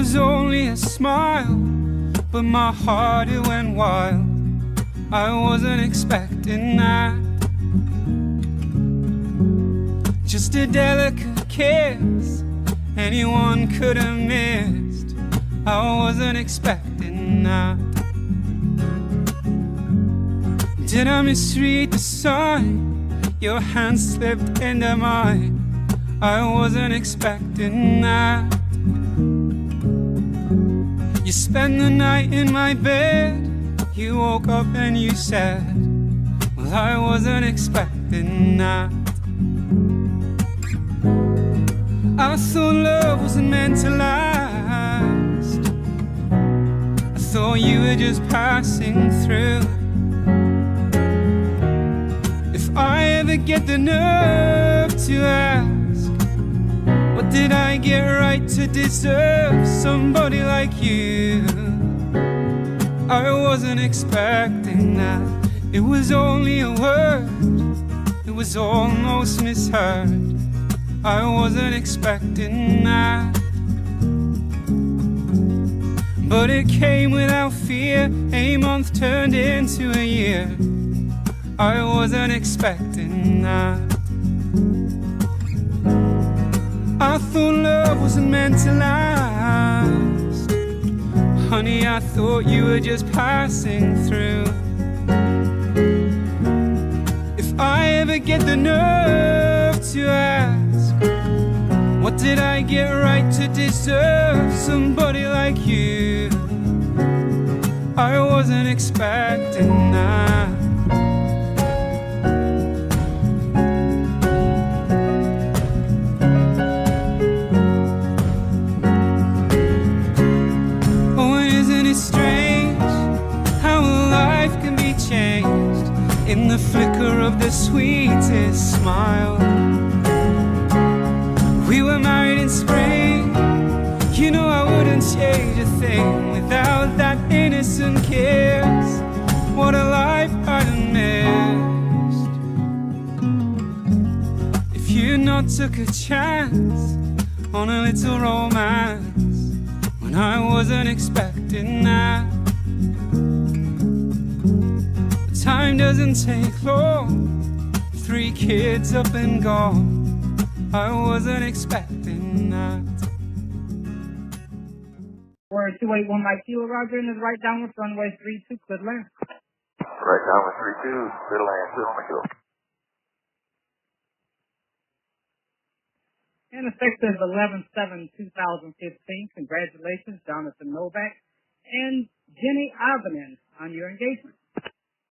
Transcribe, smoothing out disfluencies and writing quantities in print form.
was only a smile, but my heart it went wild. I wasn't expecting that. Just a delicate kiss anyone could have missed. I wasn't expecting that. Did I misread the sign? Your hand slipped into mine. I wasn't expecting that. You spent the night in my bed. You woke up and you said, well, I wasn't expecting that. I thought love wasn't meant to last. I thought you were just passing through. If I ever get the nerve to ask, what did I get right to deserve somebody like you? I wasn't expecting that. It was only a word, it was almost misheard. I wasn't expecting that. But it came without fear. A month turned into a year. I wasn't expecting that. I thought love wasn't meant to last. Honey, I thought you were just passing through. If I ever get the nerve to ask, what did I get right to deserve somebody like you? I wasn't expecting that. Oh, and isn't it strange how life can be changed in the flicker of the sweetest smile? We were married in spring. You know I wouldn't change a thing without that innocent kiss. What a life I'd have missed if you not took a chance on a little romance when I wasn't expecting that. But time doesn't take long. 3 kids up and gone. I wasn't expecting that. Word 281 Mike Kilo, Roger, and is right downward runway 32, clear land. Right downward 32, clear land, clear on the go. And effective 11/7/2015. Congratulations, Jonathan Novak and Jenny Avenin on your engagement.